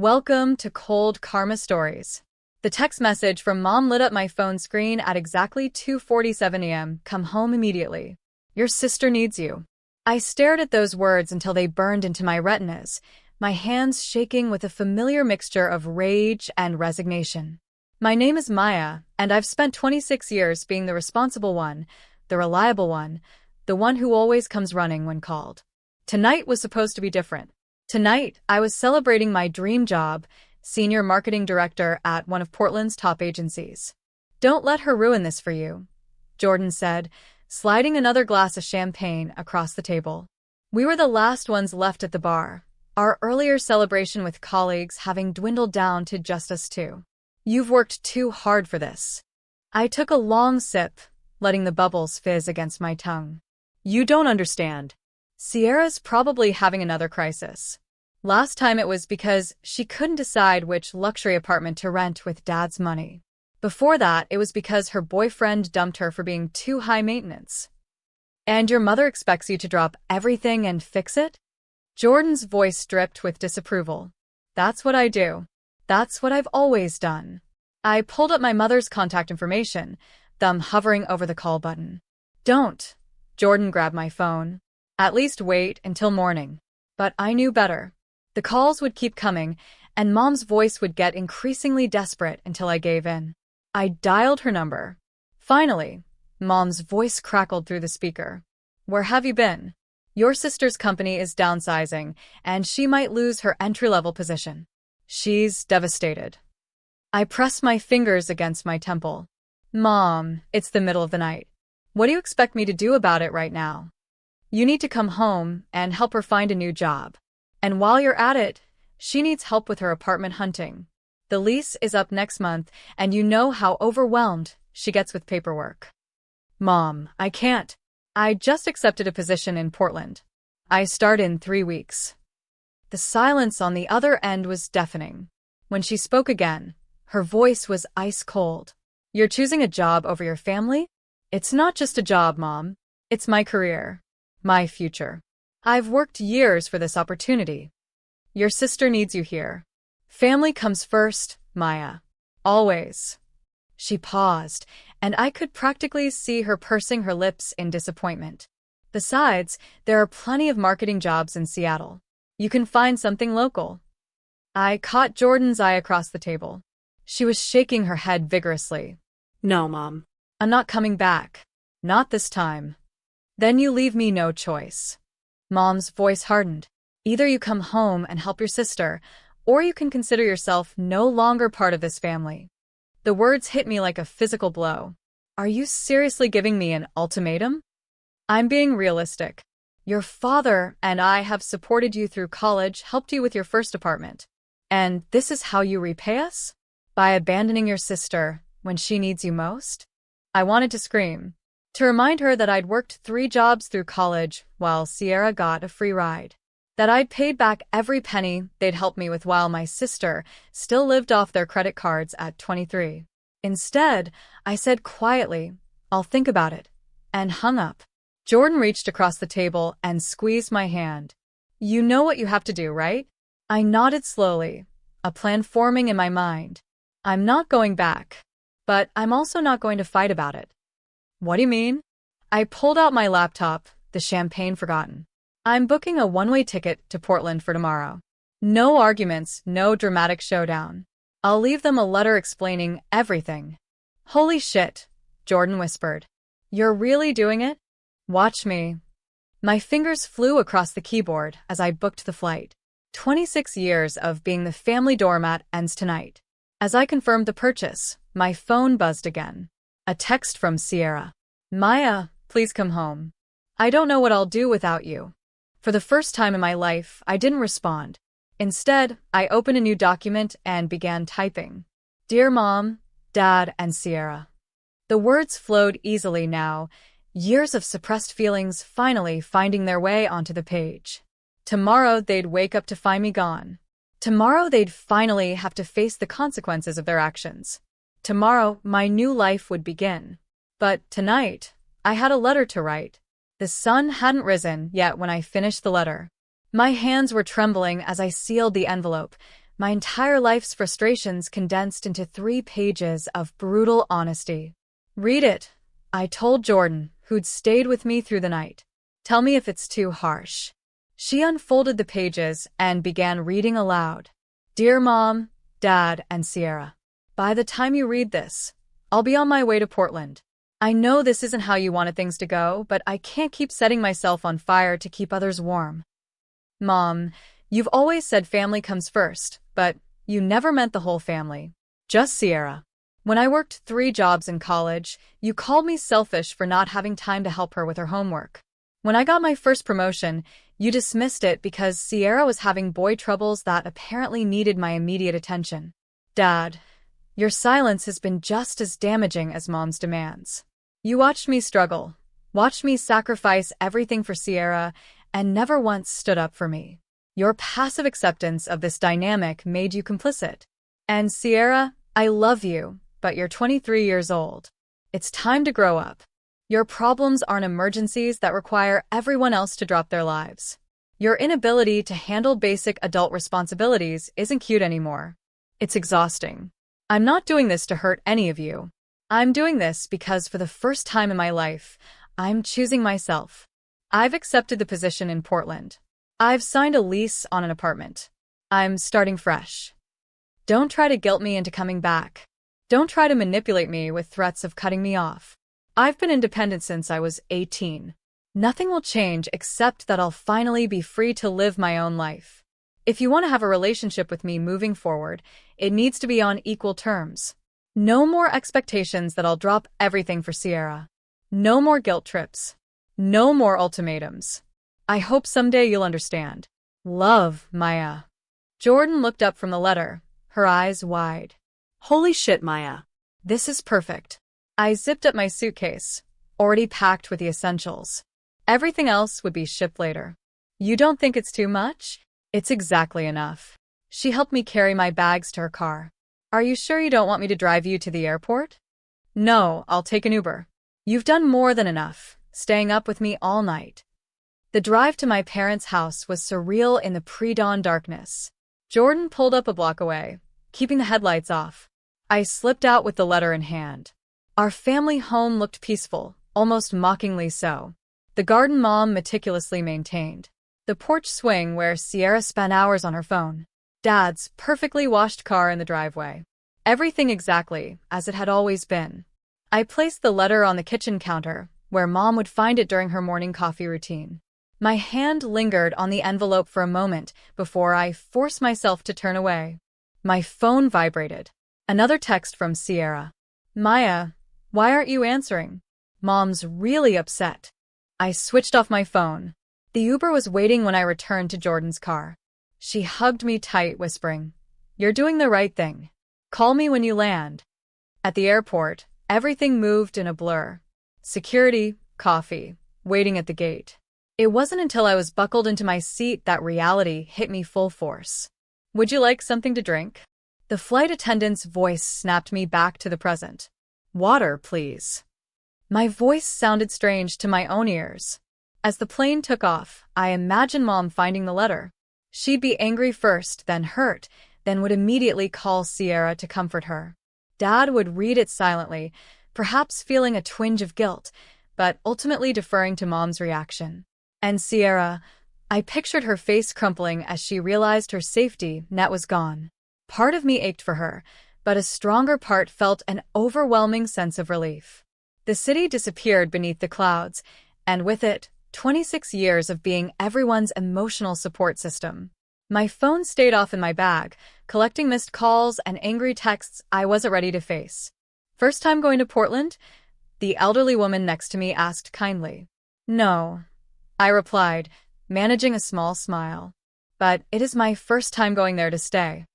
Welcome to Cold Karma Stories. The text message from Mom lit up my phone screen at exactly 2:47 a.m. Come home immediately. Your sister needs you. I stared at those words until they burned into my retinas, my hands shaking with a familiar mixture of rage and resignation. My name is Maya, and I've spent 26 years being the responsible one, the reliable one, the one who always comes running when called. Tonight was supposed to be different. Tonight, I was celebrating my dream job, senior marketing director at one of Portland's top agencies. Don't let her ruin this for you, Jordan said, sliding another glass of champagne across the table. We were the last ones left at the bar, our earlier celebration with colleagues having dwindled down to just us two. You've worked too hard for this. I took a long sip, letting the bubbles fizz against my tongue. You don't understand. Sierra's probably having another crisis. Last time it was because she couldn't decide which luxury apartment to rent with Dad's money. Before that, it was because her boyfriend dumped her for being too high maintenance. And your mother expects you to drop everything and fix it? Jordan's voice dripped with disapproval. That's what I do. That's what I've always done. I pulled up my mother's contact information, thumb hovering over the call button. Don't. Jordan grabbed my phone. At least wait until morning. But I knew better. The calls would keep coming, and Mom's voice would get increasingly desperate until I gave in. I dialed her number. Finally, Mom's voice crackled through the speaker. Where have you been? Your sister's company is downsizing, and she might lose her entry-level position. She's devastated. I pressed my fingers against my temple. Mom, it's the middle of the night. What do you expect me to do about it right now? You need to come home and help her find a new job. And while you're at it, she needs help with her apartment hunting. The lease is up next month, and you know how overwhelmed she gets with paperwork. Mom, I can't. I just accepted a position in Portland. I start in 3 weeks. The silence on the other end was deafening. When she spoke again, her voice was ice cold. You're choosing a job over your family? It's not just a job, Mom. It's my career. My future. I've worked years for this opportunity. Your sister needs you here. Family comes first, Maya. Always. She paused, and I could practically see her pursing her lips in disappointment. Besides, there are plenty of marketing jobs in Seattle. You can find something local. I caught Jordan's eye across the table. She was shaking her head vigorously. No, Mom. I'm not coming back. Not this time. Then you leave me no choice. Mom's voice hardened. Either you come home and help your sister, or you can consider yourself no longer part of this family. The words hit me like a physical blow. Are you seriously giving me an ultimatum? I'm being realistic. Your father and I have supported you through college, helped you with your first apartment. And this is how you repay us? By abandoning your sister when she needs you most? I wanted to scream. To remind her that I'd worked 3 jobs through college while Sierra got a free ride. That I'd paid back every penny they'd helped me with while my sister still lived off their credit cards at 23. Instead, I said quietly, I'll think about it, and hung up. Jordan reached across the table and squeezed my hand. You know what you have to do, right? I nodded slowly, a plan forming in my mind. I'm not going back, but I'm also not going to fight about it. What do you mean? I pulled out my laptop, the champagne forgotten. I'm booking a one-way ticket to Portland for tomorrow. No arguments, no dramatic showdown. I'll leave them a letter explaining everything. Holy shit, Jordan whispered. You're really doing it? Watch me. My fingers flew across the keyboard as I booked the flight. 26 years of being the family doormat ends tonight. As I confirmed the purchase, my phone buzzed again. A text from Sierra. Maya, please come home. I don't know what I'll do without you. For the first time in my life, I didn't respond. Instead, I opened a new document and began typing. Dear Mom, Dad, and Sierra. The words flowed easily now, years of suppressed feelings finally finding their way onto the page. Tomorrow they'd wake up to find me gone. Tomorrow they'd finally have to face the consequences of their actions. Tomorrow, my new life would begin. But tonight, I had a letter to write. The sun hadn't risen yet when I finished the letter. My hands were trembling as I sealed the envelope, My entire life's frustrations condensed into 3 pages of brutal honesty. Read it, I told Jordan, who'd stayed with me through the night. Tell me if it's too harsh. She unfolded the pages and began reading aloud. Dear Mom, Dad, and Sierra. By the time you read this, I'll be on my way to Portland. I know this isn't how you wanted things to go, but I can't keep setting myself on fire to keep others warm. Mom, you've always said family comes first, but you never meant the whole family. Just Sierra. When I worked 3 jobs in college, you called me selfish for not having time to help her with her homework. When I got my first promotion, you dismissed it because Sierra was having boy troubles that apparently needed my immediate attention. Dad, your silence has been just as damaging as Mom's demands. You watched me struggle, watched me sacrifice everything for Sierra, and never once stood up for me. Your passive acceptance of this dynamic made you complicit. And Sierra, I love you, but you're 23 years old. It's time to grow up. Your problems aren't emergencies that require everyone else to drop their lives. Your inability to handle basic adult responsibilities isn't cute anymore. It's exhausting. I'm not doing this to hurt any of you. I'm doing this because for the first time in my life, I'm choosing myself. I've accepted the position in Portland. I've signed a lease on an apartment. I'm starting fresh. Don't try to guilt me into coming back. Don't try to manipulate me with threats of cutting me off. I've been independent since I was 18. Nothing will change except that I'll finally be free to live my own life. If you want to have a relationship with me moving forward, it needs to be on equal terms. No more expectations that I'll drop everything for Sierra. No more guilt trips. No more ultimatums. I hope someday you'll understand. Love, Maya. Jordan looked up from the letter, her eyes wide. Holy shit, Maya. This is perfect. I zipped up my suitcase, already packed with the essentials. Everything else would be shipped later. You don't think it's too much? It's exactly enough. She helped me carry my bags to her car. Are you sure you don't want me to drive you to the airport? No, I'll take an Uber. You've done more than enough, staying up with me all night. The drive to my parents' house was surreal in the pre-dawn darkness. Jordan pulled up a block away, keeping the headlights off. I slipped out with the letter in hand. Our family home looked peaceful, almost mockingly so. The garden Mom meticulously maintained. The porch swing where Sierra spent hours on her phone. Dad's perfectly washed car in the driveway. Everything exactly as it had always been. I placed the letter on the kitchen counter, where Mom would find it during her morning coffee routine. My hand lingered on the envelope for a moment before I forced myself to turn away. My phone vibrated. Another text from Sierra. Maya, why aren't you answering? Mom's really upset. I switched off my phone. The Uber was waiting when I returned to Jordan's car. She hugged me tight, whispering, "You're doing the right thing. Call me when you land." At the airport, everything moved in a blur. Security, coffee, waiting at the gate. It wasn't until I was buckled into my seat that reality hit me full force. Would you like something to drink? The flight attendant's voice snapped me back to the present. Water, please. My voice sounded strange to my own ears. As the plane took off, I imagined Mom finding the letter. She'd be angry first, then hurt, then would immediately call Sierra to comfort her. Dad would read it silently, perhaps feeling a twinge of guilt, but ultimately deferring to Mom's reaction. And Sierra, I pictured her face crumpling as she realized her safety net was gone. Part of me ached for her, but a stronger part felt an overwhelming sense of relief. The city disappeared beneath the clouds, and with it, 26 years of being everyone's emotional support system. My phone stayed off in my bag, collecting missed calls and angry texts I wasn't ready to face. First time going to Portland? The elderly woman next to me asked kindly. No, I replied, managing a small smile. But it is my first time going there to stay.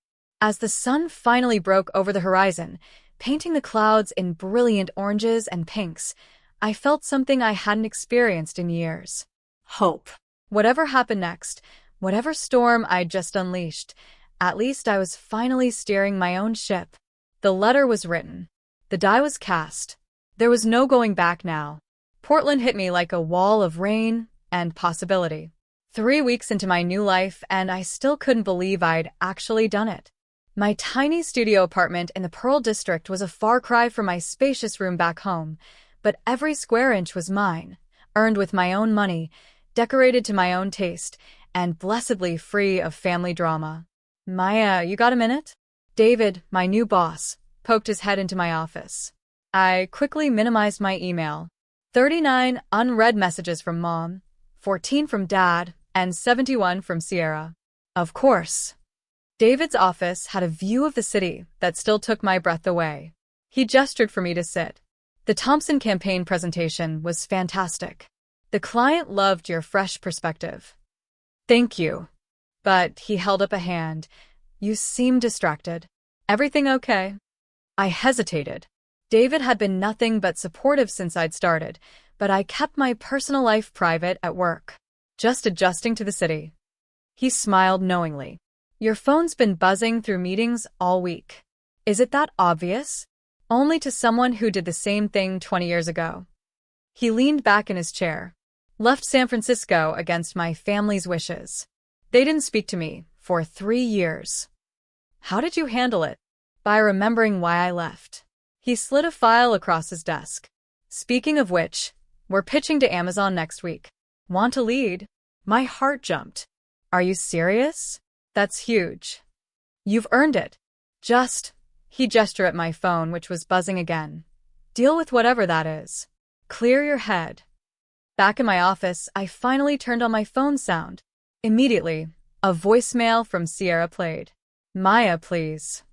As the sun finally broke over the horizon, painting the clouds in brilliant oranges and pinks, I felt something I hadn't experienced in years. Hope. Whatever happened next, whatever storm I'd just unleashed, at least I was finally steering my own ship. The letter was written. The die was cast. There was no going back now. Portland hit me like a wall of rain and possibility. 3 weeks into my new life, and I still couldn't believe I'd actually done it. My tiny studio apartment in the Pearl District was a far cry from my spacious room back home, but every square inch was mine, earned with my own money, decorated to my own taste, and blessedly free of family drama. Maya, you got a minute? David, my new boss, poked his head into my office. I quickly minimized my email. 39 unread messages from Mom, 14 from Dad, and 71 from Sierra. Of course. David's office had a view of the city that still took my breath away. He gestured for me to sit. The Thompson campaign presentation was fantastic. The client loved your fresh perspective. Thank you. But he held up a hand. You seem distracted. Everything okay? I hesitated. David had been nothing but supportive since I'd started, but I kept my personal life private at work. Just adjusting to the city. He smiled knowingly. Your phone's been buzzing through meetings all week. Is it that obvious? Only to someone who did the same thing 20 years ago. He leaned back in his chair. Left San Francisco against my family's wishes. They didn't speak to me for 3 years. How did you handle it? By remembering why I left. He slid a file across his desk. Speaking of which, we're pitching to Amazon next week. Want to lead? My heart jumped. Are you serious? That's huge. You've earned it. He gestured at my phone, which was buzzing again. Deal with whatever that is. Clear your head. Back in my office, I finally turned on my phone sound. Immediately, a voicemail from Sierra played. Maya, please.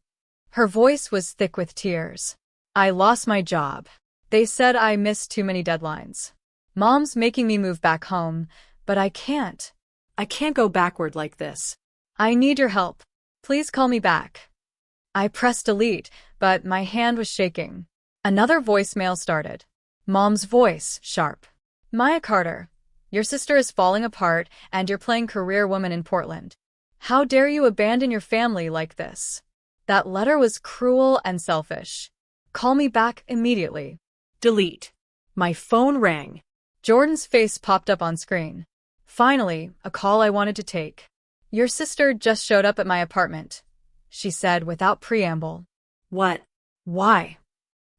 Her voice was thick with tears. I lost my job. They said I missed too many deadlines. Mom's making me move back home, but I can't. I can't go backward like this. I need your help. Please call me back. I pressed delete, but my hand was shaking. Another voicemail started. Mom's voice, sharp. Maya Carter, your sister is falling apart and you're playing career woman in Portland. How dare you abandon your family like this? That letter was cruel and selfish. Call me back immediately. Delete. My phone rang. Jordan's face popped up on screen. Finally, a call I wanted to take. Your sister just showed up at my apartment, she said without preamble. What? Why?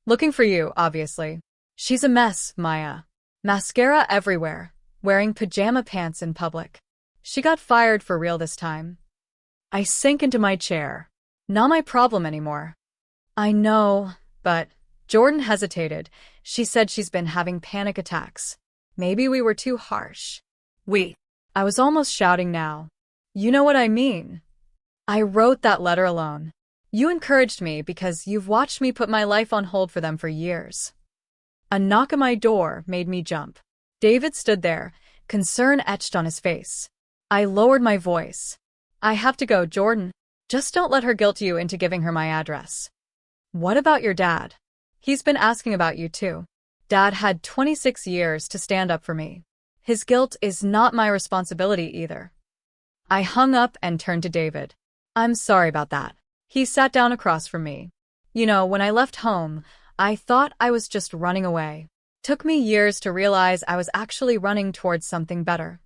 Looking for you, obviously. She's a mess, Maya. Mascara everywhere, wearing pajama pants in public. She got fired for real this time. I sank into my chair. Not my problem anymore. I know, but Jordan hesitated. She said she's been having panic attacks. Maybe we were too harsh. I was almost shouting now. You know what I mean. I wrote that letter alone. You encouraged me because you've watched me put my life on hold for them for years. A knock at my door made me jump. David stood there, concern etched on his face. I lowered my voice. I have to go, Jordan. Just don't let her guilt you into giving her my address. What about your dad? He's been asking about you too. Dad had 26 years to stand up for me. His guilt is not my responsibility either. I hung up and turned to David. I'm sorry about that. He sat down across from me. You know, when I left home, I thought I was just running away. Took me years to realize I was actually running towards something better.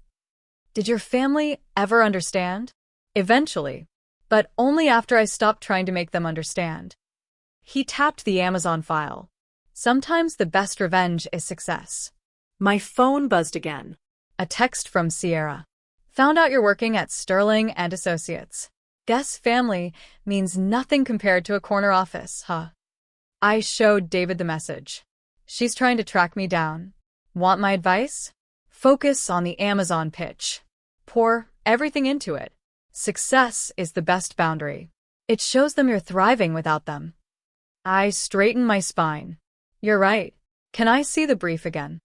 Did your family ever understand? Eventually, but only after I stopped trying to make them understand. He tapped the Amazon file. Sometimes the best revenge is success. My phone buzzed again. A text from Sierra. Found out you're working at Sterling and Associates. Guess family means nothing compared to a corner office, huh? I showed David the message. She's trying to track me down. Want my advice? Focus on the Amazon pitch. Pour everything into it. Success is the best boundary. It shows them you're thriving without them. I straightened my spine. You're right. Can I see the brief again?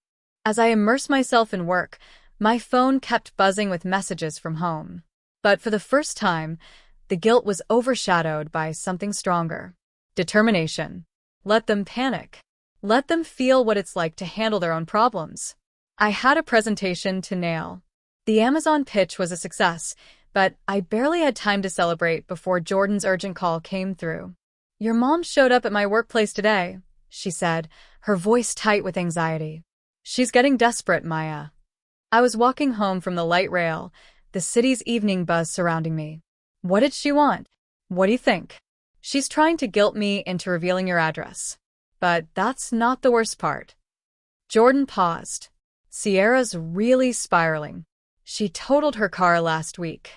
As I immersed myself in work, my phone kept buzzing with messages from home. But for the first time, the guilt was overshadowed by something stronger. Determination. Let them panic. Let them feel what it's like to handle their own problems. I had a presentation to nail. The Amazon pitch was a success, but I barely had time to celebrate before Jordan's urgent call came through. Your mom showed up at my workplace today, she said, her voice tight with anxiety. She's getting desperate, Maya. I was walking home from the light rail, the city's evening buzz surrounding me. What did she want? What do you think? She's trying to guilt me into revealing your address. But that's not the worst part. Jordan paused. Sierra's really spiraling. She totaled her car last week.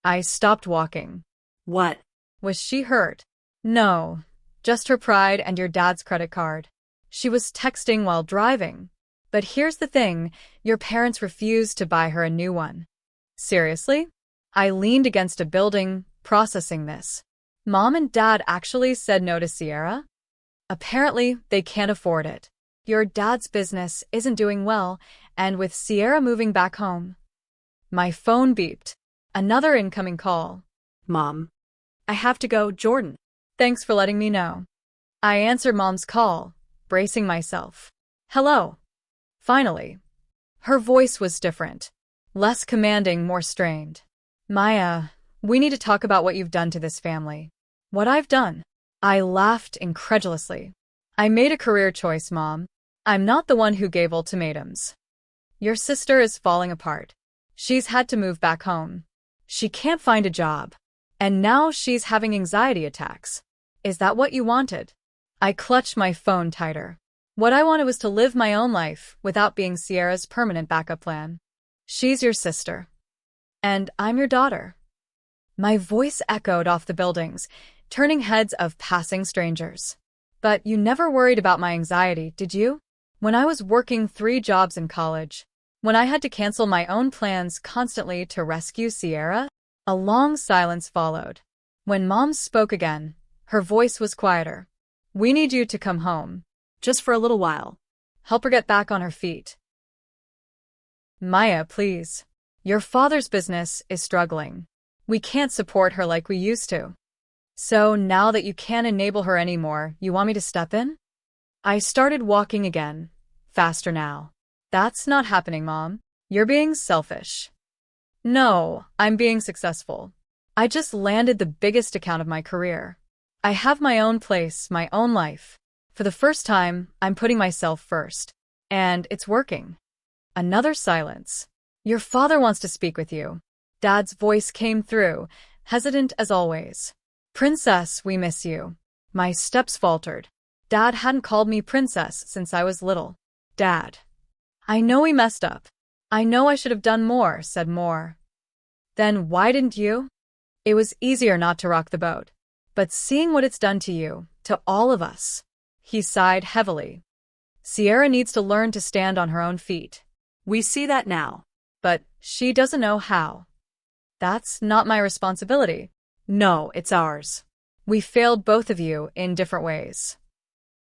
I stopped walking. What? Was she hurt? No, just her pride and your dad's credit card. She was texting while driving. But here's the thing, your parents refused to buy her a new one. Seriously? I leaned against a building, processing this. Mom and Dad actually said no to Sierra? Apparently, they can't afford it. Your dad's business isn't doing well, and with Sierra moving back home. My phone beeped. Another incoming call. Mom. I have to go, Jordan. Thanks for letting me know. I answered Mom's call, bracing myself. Hello. Finally. Her voice was different. Less commanding, more strained. Maya, we need to talk about what you've done to this family. What I've done? I laughed incredulously. I made a career choice, Mom. I'm not the one who gave ultimatums. Your sister is falling apart. She's had to move back home. She can't find a job. And now she's having anxiety attacks. Is that what you wanted? I clutched my phone tighter. What I wanted was to live my own life without being Sierra's permanent backup plan. She's your sister. And I'm your daughter. My voice echoed off the buildings, turning heads of passing strangers. But you never worried about my anxiety, did you? When I was working 3 jobs in college, when I had to cancel my own plans constantly to rescue Sierra, a long silence followed. When Mom spoke again, her voice was quieter. We need you to come home. Just for a little while. Help her get back on her feet. Maya, please. Your father's business is struggling. We can't support her like we used to. So now that you can't enable her anymore, you want me to step in? I started walking again. Faster now. That's not happening, Mom. You're being selfish. No, I'm being successful. I just landed the biggest account of my career. I have my own place, my own life. For the first time, I'm putting myself first. And it's working. Another silence. Your father wants to speak with you. Dad's voice came through, hesitant as always. Princess, we miss you. My steps faltered. Dad hadn't called me princess since I was little. Dad. I know we messed up. I know I should have done more, said more. Then why didn't you? It was easier not to rock the boat. But seeing what it's done to you, to all of us. He sighed heavily. Sierra needs to learn to stand on her own feet. We see that now. But she doesn't know how. That's not my responsibility. No, it's ours. We failed both of you in different ways.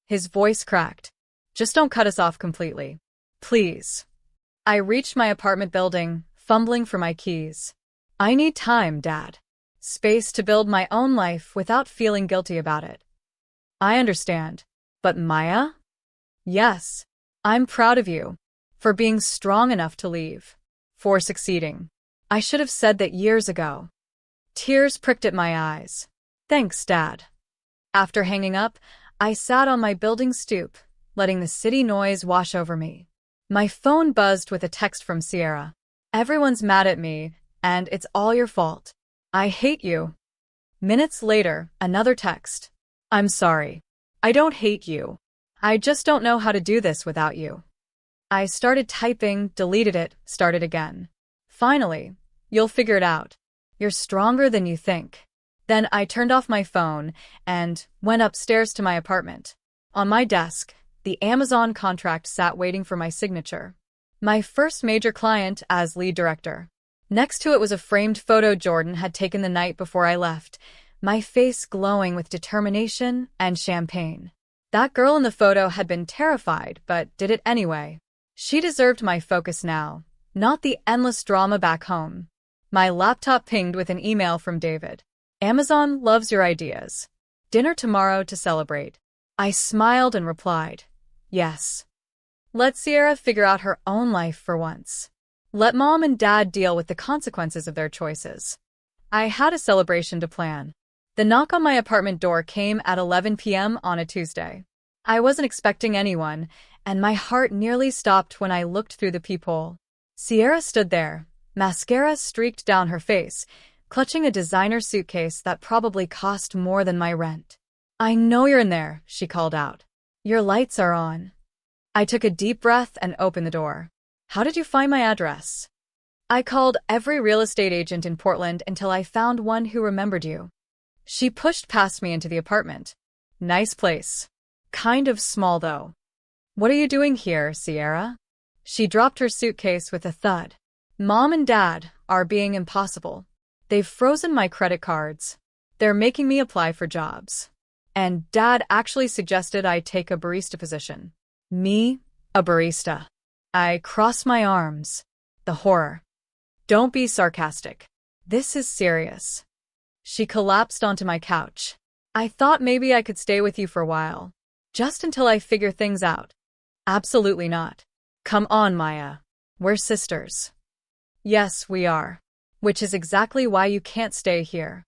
His voice cracked. Just don't cut us off completely. Please. I reached my apartment building, fumbling for my keys. I need time, Dad. Space to build my own life without feeling guilty about it. I understand. But Maya? Yes. I'm proud of you. For being strong enough to leave. For succeeding. I should have said that years ago. Tears pricked at my eyes. Thanks, Dad. After hanging up, I sat on my building stoop, letting the city noise wash over me. My phone buzzed with a text from Sierra. Everyone's mad at me, and it's all your fault. I hate you. Minutes later, another text. I'm sorry. I don't hate you. I just don't know how to do this without you. I started typing, deleted it, started again. Finally, you'll figure it out. You're stronger than you think. Then I turned off my phone and went upstairs to my apartment. On my desk, the Amazon contract sat waiting for my signature. My first major client as lead director. Next to it was a framed photo Jordan had taken the night before I left, my face glowing with determination and champagne. That girl in the photo had been terrified, but did it anyway. She deserved my focus now, not the endless drama back home. My laptop pinged with an email from David. Amazon loves your ideas. Dinner tomorrow to celebrate. I smiled and replied, yes. Let Sierra figure out her own life for once. Let Mom and Dad deal with the consequences of their choices. I had a celebration to plan. The knock on my apartment door came at 11 p.m. on a Tuesday. I wasn't expecting anyone, and my heart nearly stopped when I looked through the peephole. Sierra stood there, mascara streaked down her face, clutching a designer suitcase that probably cost more than my rent. "I know you're in there," she called out. "Your lights are on." I took a deep breath and opened the door. "How did you find my address?" "I called every real estate agent in Portland until I found one who remembered you." She pushed past me into the apartment. "Nice place. Kind of small, though." "What are you doing here, Sierra?" She dropped her suitcase with a thud. "Mom and Dad are being impossible. They've frozen my credit cards. They're making me apply for jobs. And Dad actually suggested I take a barista position." "Me? A barista?" I crossed my arms. The horror. "Don't be sarcastic. This is serious." She collapsed onto my couch. "I thought maybe I could stay with you for a while. Just until I figure things out." "Absolutely not. Come on, Maya. We're sisters." "Yes, we are. Which is exactly why you can't stay here."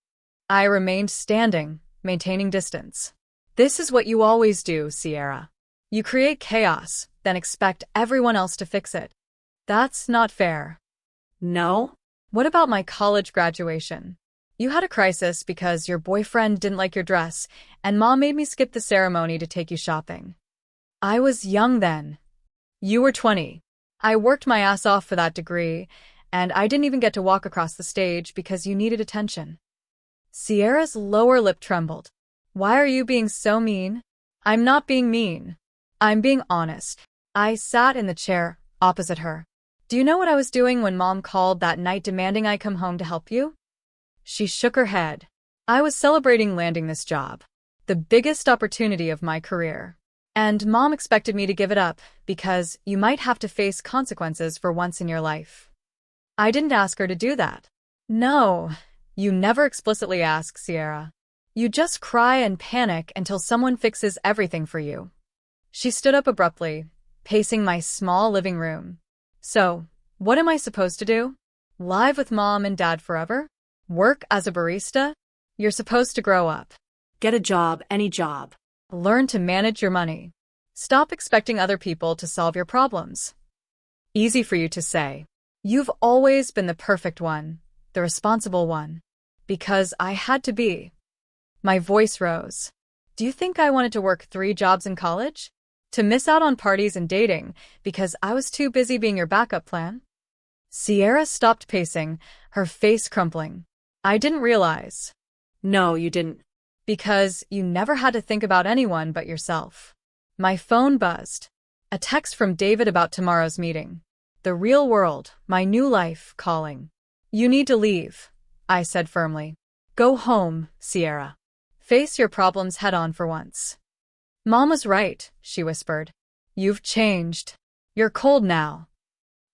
I remained standing, maintaining distance. "This is what you always do, Sierra. You create chaos, then expect everyone else to fix it. That's not fair." No? "What about my college graduation? You had a crisis because your boyfriend didn't like your dress, and Mom made me skip the ceremony to take you shopping." "I was young then." "You were 20. I worked my ass off for that degree, and I didn't even get to walk across the stage because you needed attention." Sierra's lower lip trembled. "Why are you being so mean?" "I'm not being mean. I'm being honest." I sat in the chair opposite her. "Do you know what I was doing when Mom called that night demanding I come home to help you?" She shook her head. "I was celebrating landing this job. The biggest opportunity of my career. And Mom expected me to give it up because you might have to face consequences for once in your life." I didn't ask her to do that. "No, you never explicitly ask, Sierra. You just cry and panic until someone fixes everything for you." She stood up abruptly, pacing my small living room. "So, what am I supposed to do? Live with Mom and Dad forever? Work as a barista? You're supposed to grow up. Get a job, any job. Learn to manage your money. Stop expecting other people to solve your problems." Easy for you to say. You've always been the perfect one, the responsible one. Because I had to be. My voice rose. "Do you think I wanted to work 3 jobs in college? To miss out on parties and dating because I was too busy being your backup plan?" Sierra stopped pacing, her face crumpling. "I didn't realize." No, you didn't. "Because you never had to think about anyone but yourself." My phone buzzed. A text from David about tomorrow's meeting. The real world, my new life, calling. "You need to leave," I said firmly. "Go home, Sierra. Face your problems head on for once." "Mom was right," she whispered. "You've changed. You're cold now."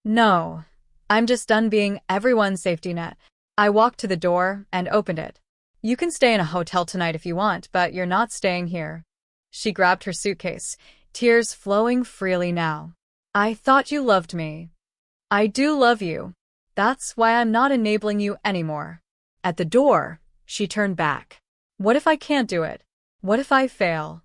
"No, I'm just done being everyone's safety net." I walked to the door and opened it. "You can stay in a hotel tonight if you want, but you're not staying here." She grabbed her suitcase, tears flowing freely now. "I thought you loved me." "I do love you. That's why I'm not enabling you anymore." At the door, she turned back. "What if I can't do it? What if I fail?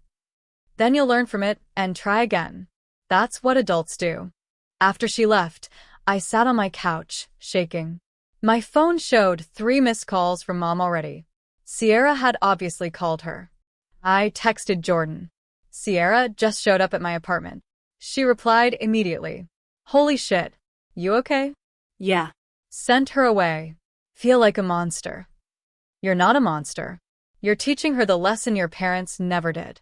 Then you'll learn from it and try again. That's what adults do." After she left, I sat on my couch, shaking. My phone showed 3 missed calls from Mom already. Sierra had obviously called her. I texted Jordan. "Sierra just showed up at my apartment." She replied immediately. "Holy shit. You okay?" Yeah. Sent her away. Feel like a monster. You're not a monster. You're teaching her the lesson your parents never did.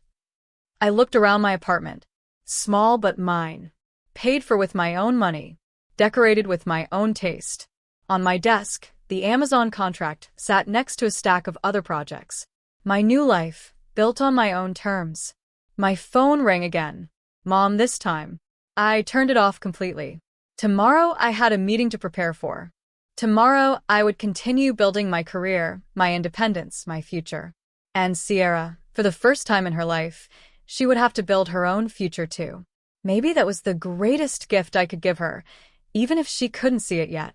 I looked around my apartment. Small but mine. Paid for with my own money. Decorated with my own taste. On my desk, the Amazon contract sat next to a stack of other projects. My new life, built on my own terms. My phone rang again. Mom this time. I turned it off completely. Tomorrow I had a meeting to prepare for. Tomorrow I would continue building my career, my independence, my future. And Sierra, for the first time in her life, she would have to build her own future too. Maybe that was the greatest gift I could give her, even if she couldn't see it yet.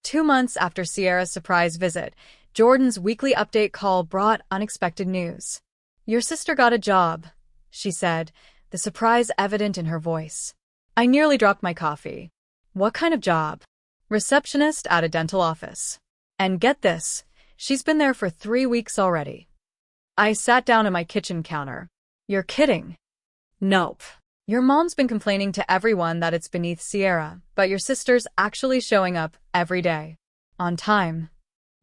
2 months after Sierra's surprise visit, Jordan's weekly update call brought unexpected news. "Your sister got a job," she said, the surprise evident in her voice. I nearly dropped my coffee. "What kind of job?" "Receptionist at a dental office. And get this, She's been there for 3 weeks already. I sat down at my kitchen counter. You're kidding. Nope. Your mom's been complaining to everyone that it's beneath Sierra, but your sister's actually showing up every day. On time.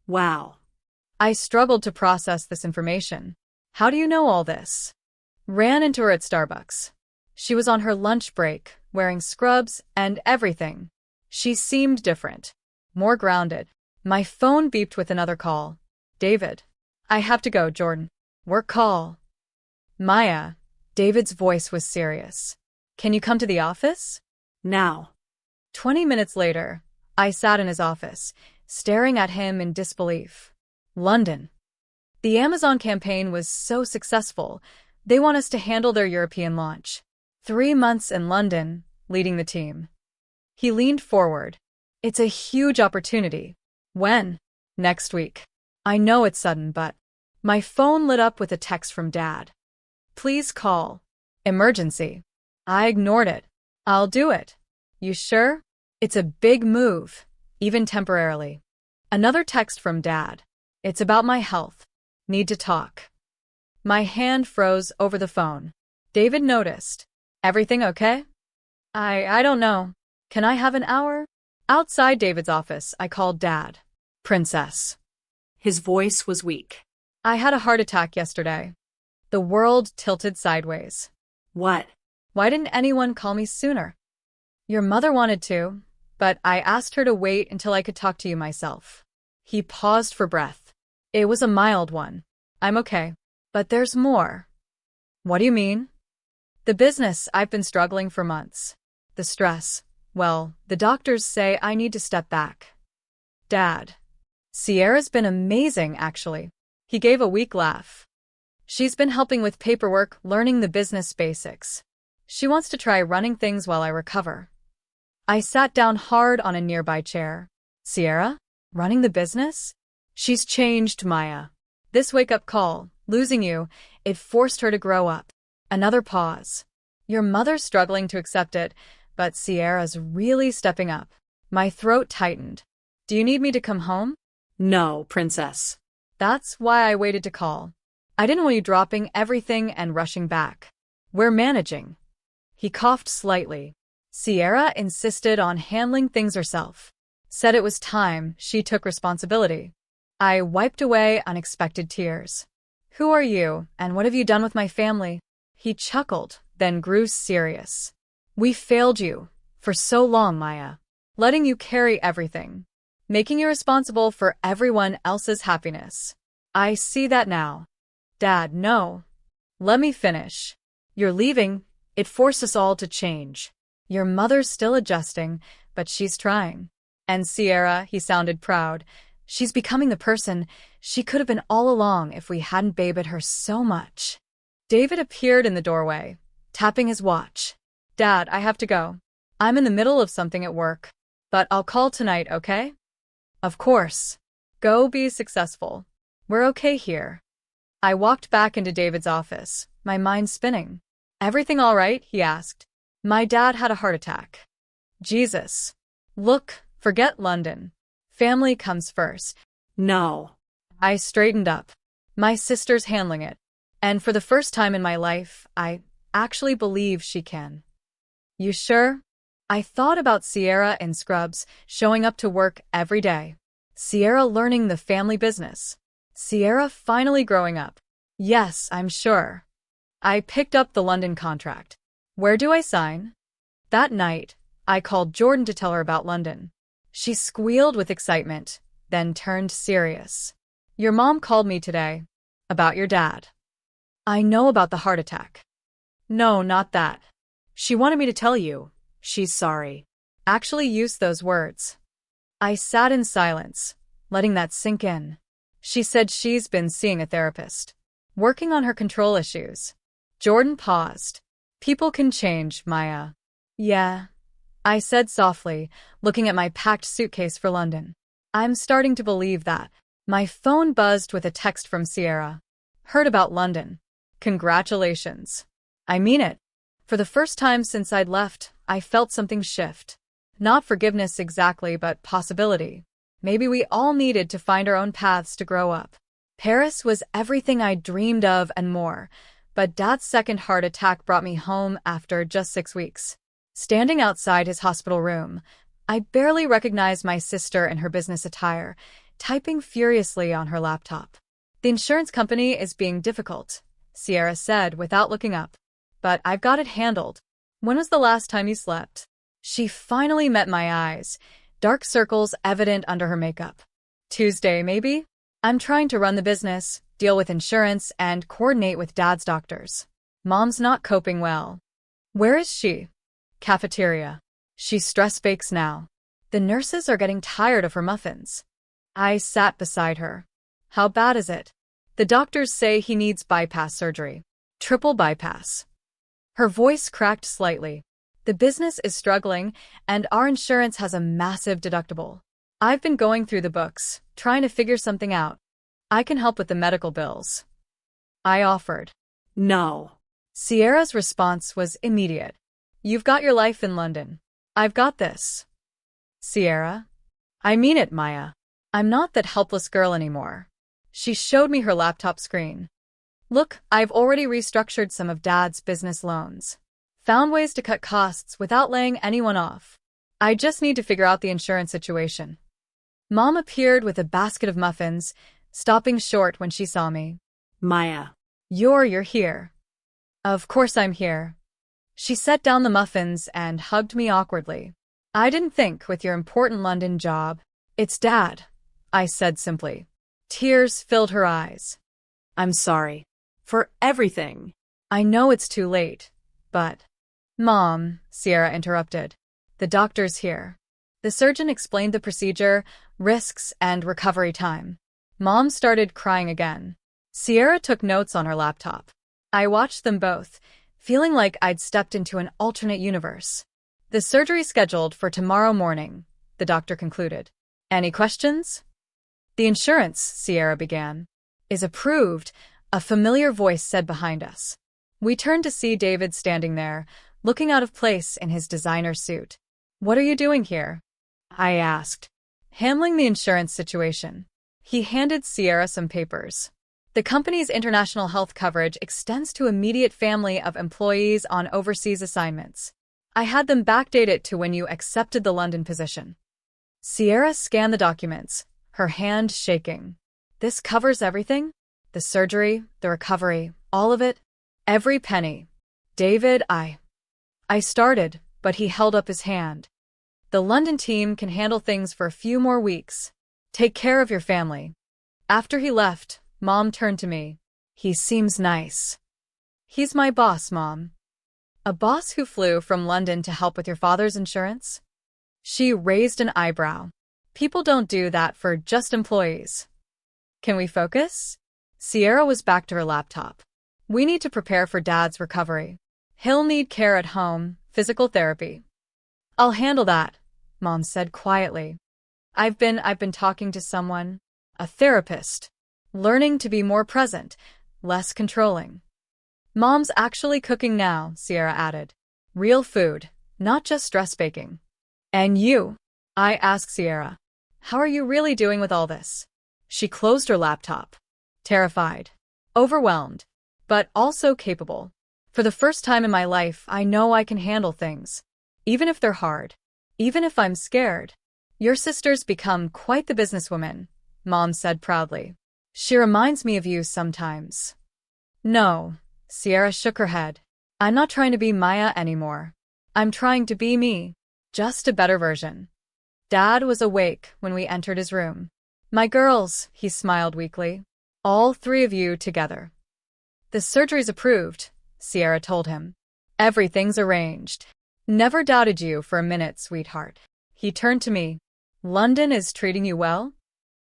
Wow. I struggled to process this information. How do you know all this? Ran into her at Starbucks. She was on her lunch break, wearing scrubs and everything. She seemed different. More grounded. My phone beeped with another call. David. I have to go, Jordan. Work call. Maya. David's voice was serious. Can you come to the office? Now. 20 minutes later, I sat in his office, staring at him in disbelief. London. The Amazon campaign was so successful, they want us to handle their European launch. 3 months in London, leading the team. He leaned forward. It's a huge opportunity. When? Next week. I know it's sudden, but my phone lit up with a text from Dad. Please call. Emergency. I ignored it. I'll do it. You sure? It's a big move, even temporarily. Another text from Dad. It's about my health. Need to talk. My hand froze over the phone. David noticed. Everything okay? I don't know. Can I have an hour? Outside David's office, I called Dad. Princess. His voice was weak. I had a heart attack yesterday. The world tilted sideways. What? Why didn't anyone call me sooner? Your mother wanted to, but I asked her to wait until I could talk to you myself. He paused for breath. It was a mild one. I'm okay. But there's more. What do you mean? The business, I've been struggling for months. The stress. Well, the doctors say I need to step back. Dad. Sierra's been amazing, actually. He gave a weak laugh. She's been helping with paperwork, learning the business basics. She wants to try running things while I recover. I sat down hard on a nearby chair. Sierra? Running the business? She's changed, Maya. This wake-up call, losing you, it forced her to grow up. Another pause. Your mother's struggling to accept it, but Sierra's really stepping up. My throat tightened. Do you need me to come home? No, Princess. That's why I waited to call. I didn't want you dropping everything and rushing back. We're managing. He coughed slightly. Sierra insisted on handling things herself. Said it was time she took responsibility. I wiped away unexpected tears. Who are you, and what have you done with my family? He chuckled, then grew serious. We failed you. For so long, Maya. Letting you carry everything. Making you responsible for everyone else's happiness. I see that now. Dad, no. Let me finish. You're leaving. It forced us all to change. Your mother's still adjusting, but she's trying. And Sierra, he sounded proud. She's becoming the person she could have been all along if we hadn't babied her so much. David appeared in the doorway, tapping his watch. Dad, I have to go. I'm in the middle of something at work. But I'll call tonight, okay? Of course. Go be successful. We're okay here. I walked back into David's office, my mind spinning. Everything all right? He asked. My dad had a heart attack. Jesus. Look, forget London. Family comes first. No. I straightened up. My sister's handling it. And for the first time in my life, I actually believe she can. You sure? I thought about Sierra in scrubs, showing up to work every day. Sierra learning the family business. Sierra finally growing up. Yes, I'm sure. I picked up the London contract. Where do I sign? That night, I called Jordan to tell her about London. She squealed with excitement, then turned serious. Your mom called me today. About your dad. I know about the heart attack. No, not that. She wanted me to tell you. She's sorry. Actually used those words. I sat in silence, letting that sink in. She said she's been seeing a therapist, working on her control issues. Jordan paused. People can change, Maya. Yeah. I said softly, looking at my packed suitcase for London. I'm starting to believe that. My phone buzzed with a text from Sierra. Heard about London. Congratulations. I mean it. For the first time since I'd left, I felt something shift. Not forgiveness exactly, but possibility. Maybe we all needed to find our own paths to grow up. Paris was everything I dreamed of and more, but Dad's second heart attack brought me home after just 6 weeks. Standing outside his hospital room, I barely recognized my sister in her business attire, typing furiously on her laptop. The insurance company is being difficult, Sierra said without looking up. But I've got it handled. When was the last time you slept? She finally met my eyes, dark circles evident under her makeup. Tuesday, maybe? I'm trying to run the business, deal with insurance, and coordinate with Dad's doctors. Mom's not coping well. Where is she? Cafeteria. She stress bakes now. The nurses are getting tired of her muffins. I sat beside her. How bad is it? The doctors say he needs bypass surgery. Triple bypass. Her voice cracked slightly. The business is struggling, and our insurance has a massive deductible. I've been going through the books, trying to figure something out. I can help with the medical bills. I offered. No. Sierra's response was immediate. You've got your life in London. I've got this. Sierra? I mean it, Maya. I'm not that helpless girl anymore. She showed me her laptop screen. Look, I've already restructured some of Dad's business loans. Found ways to cut costs without laying anyone off. I just need to figure out the insurance situation. Mom appeared with a basket of muffins, stopping short when she saw me. Maya. You're here. Of course I'm here. She set down the muffins and hugged me awkwardly. I didn't think with your important London job. It's Dad, I said simply. Tears filled her eyes. I'm sorry. For everything. I know it's too late, but... Mom, Sierra interrupted. The doctor's here. The surgeon explained the procedure, risks, and recovery time. Mom started crying again. Sierra took notes on her laptop. I watched them both, feeling like I'd stepped into an alternate universe. The surgery's scheduled for tomorrow morning, the doctor concluded. Any questions? The insurance, Sierra began, is approved, a familiar voice said behind us. We turned to see David standing there, looking out of place in his designer suit. What are you doing here? I asked. Handling the insurance situation. He handed Sierra some papers. The company's international health coverage extends to immediate family of employees on overseas assignments. I had them backdate it to when you accepted the London position. Sierra scanned the documents, her hand shaking. This covers everything? The surgery, the recovery, all of it? Every penny. David, I started, but he held up his hand. The London team can handle things for a few more weeks. Take care of your family. After he left, Mom turned to me. He seems nice. He's my boss, Mom. A boss who flew from London to help with your father's insurance? She raised an eyebrow. People don't do that for just employees. Can we focus? Sierra was back to her laptop. We need to prepare for Dad's recovery. He'll need care at home, physical therapy. I'll handle that, Mom said quietly. I've been talking to someone, a therapist, learning to be more present, less controlling. Mom's actually cooking now, Sierra added. Real food, not just stress baking. And you? I asked Sierra. How are you really doing with all this? She closed her laptop. Terrified. Overwhelmed. But also capable. For the first time in my life, I know I can handle things. Even if they're hard. Even if I'm scared. Your sister's become quite the businesswoman, Mom said proudly. She reminds me of you sometimes. No, Sierra shook her head. I'm not trying to be Maya anymore. I'm trying to be me. Just a better version. Dad was awake when we entered his room. My girls, he smiled weakly. All three of you together. The surgery's approved, Sierra told him. Everything's arranged. Never doubted you for a minute, sweetheart. He turned to me. London is treating you well?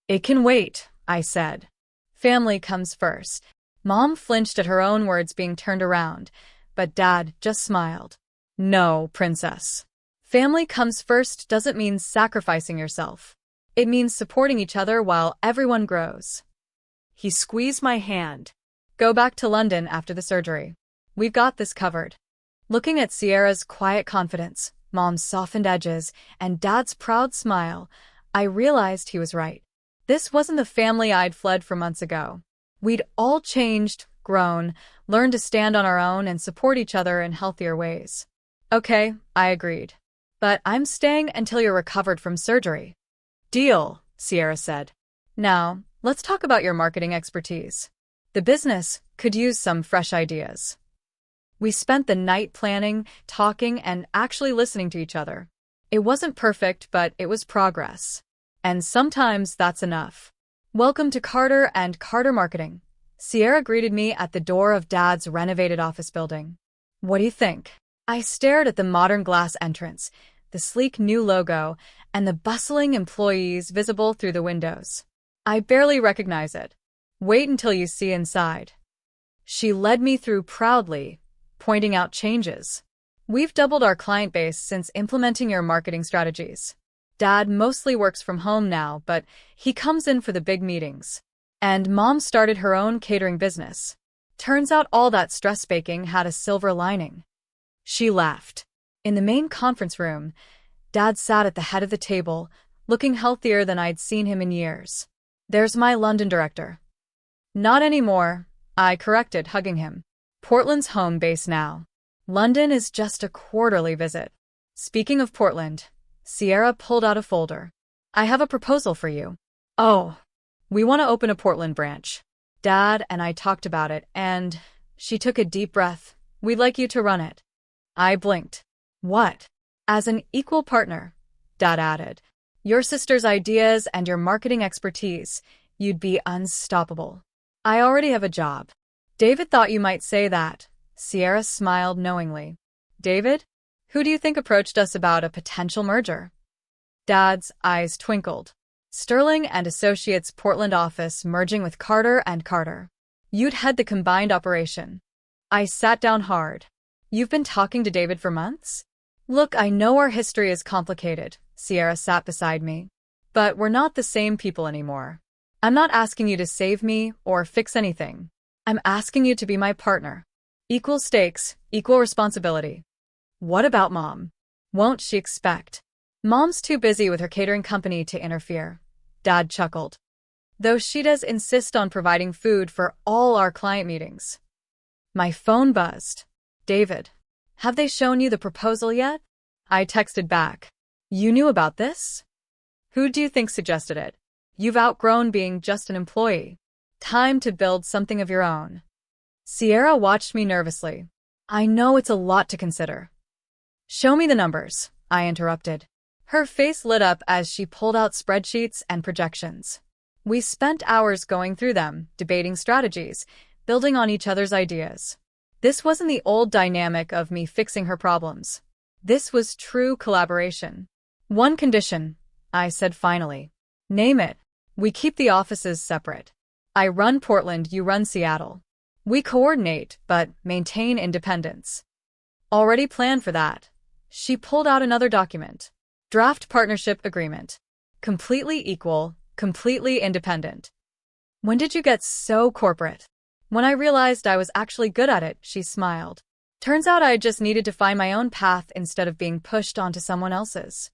It can wait, I said. Family comes first. Mom flinched at her own words being turned around, but Dad just smiled. No, princess. Family comes first doesn't mean sacrificing yourself. It means supporting each other while everyone grows. He squeezed my hand. Go back to London after the surgery. We've got this covered. Looking at Sierra's quiet confidence, Mom's softened edges, and Dad's proud smile, I realized he was right. This wasn't the family I'd fled from months ago. We'd all changed, grown, learned to stand on our own and support each other in healthier ways. Okay, I agreed. But I'm staying until you're recovered from surgery. Deal, Sierra said. Now, let's talk about your marketing expertise. The business could use some fresh ideas. We spent the night planning, talking, and actually listening to each other. It wasn't perfect, but it was progress. And sometimes that's enough. Welcome to Carter and Carter Marketing. Sierra greeted me at the door of Dad's renovated office building. What do you think? I stared at the modern glass entrance, the sleek new logo, and the bustling employees visible through the windows. I barely recognize it. Wait until you see inside. She led me through proudly, pointing out changes. We've doubled our client base since implementing your marketing strategies. Dad mostly works from home now, but he comes in for the big meetings. And Mom started her own catering business. Turns out all that stress baking had a silver lining. She laughed. In the main conference room, Dad sat at the head of the table, looking healthier than I'd seen him in years. There's my London director. Not anymore, I corrected, hugging him. Portland's home base now. London is just a quarterly visit. Speaking of Portland, Sierra pulled out a folder. I have a proposal for you. Oh, we want to open a Portland branch. Dad and I talked about it, and she took a deep breath. We'd like you to run it. I blinked. What? As an equal partner, Dad added. Your sister's ideas and your marketing expertise, you'd be unstoppable. I already have a job. David thought you might say that. Sierra smiled knowingly. David? Who do you think approached us about a potential merger? Dad's eyes twinkled. Sterling and Associates Portland office merging with Carter and Carter. You'd head the combined operation. I sat down hard. You've been talking to David for months? Look, I know our history is complicated. Sierra sat beside me. But we're not the same people anymore. I'm not asking you to save me or fix anything. I'm asking you to be my partner. Equal stakes, equal responsibility. What about Mom? Won't she expect? Mom's too busy with her catering company to interfere. Dad chuckled. Though she does insist on providing food for all our client meetings. My phone buzzed. David, have they shown you the proposal yet? I texted back. You knew about this? Who do you think suggested it? You've outgrown being just an employee. Time to build something of your own. Sierra watched me nervously. I know it's a lot to consider. Show me the numbers, I interrupted. Her face lit up as she pulled out spreadsheets and projections. We spent hours going through them, debating strategies, building on each other's ideas. This wasn't the old dynamic of me fixing her problems. This was true collaboration. One condition, I said finally. Name it. We keep the offices separate. I run Portland, you run Seattle. We coordinate, but maintain independence. Already planned for that. She pulled out another document. Draft partnership agreement. Completely equal, completely independent. When did you get so corporate? When I realized I was actually good at it, she smiled. Turns out I just needed to find my own path instead of being pushed onto someone else's.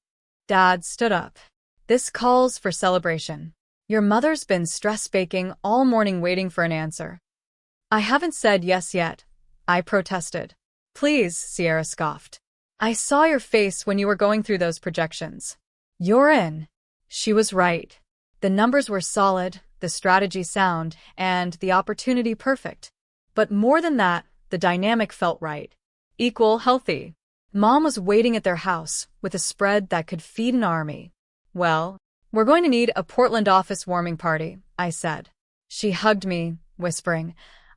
Dad stood up. This calls for celebration. Your mother's been stress baking all morning waiting for an answer. I haven't said yes yet, I protested. Please, Sierra scoffed. I saw your face when you were going through those projections. You're in. She was right. The numbers were solid, the strategy sound, and the opportunity perfect. But more than that, the dynamic felt right. Equal, healthy. Mom was waiting at their house with a spread that could feed an army. Well, we're going to need a Portland office warming party, I said. She hugged me, whispering,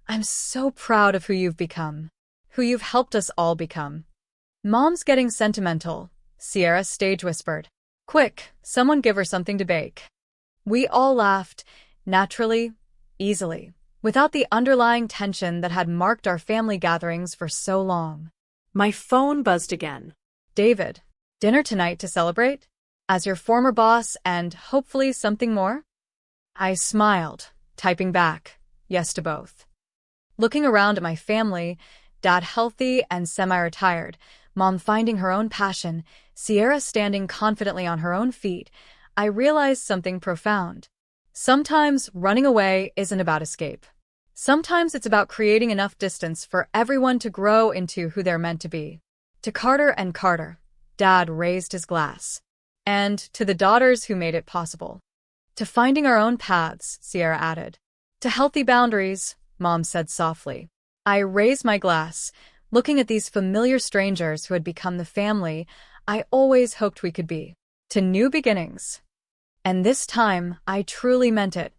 I'm so proud of who you've become. Who you've helped us all become. Mom's getting sentimental, Sierra stage whispered. Quick, someone give her something to bake. We all laughed, naturally, easily, without the underlying tension that had marked our family gatherings for so long. My phone buzzed again. David, dinner tonight to celebrate? As your former boss and hopefully something more? I smiled, typing back, yes to both. Looking around at my family, Dad healthy and semi-retired, Mom finding her own passion, Sierra standing confidently on her own feet, I realized something profound. Sometimes running away isn't about escape. Sometimes it's about creating enough distance for everyone to grow into who they're meant to be. To Carter and Carter, Dad raised his glass. And to the daughters who made it possible. To finding our own paths, Sierra added. To healthy boundaries, Mom said softly. I raised my glass, looking at these familiar strangers who had become the family I always hoped we could be. To new beginnings. And this time, I truly meant it.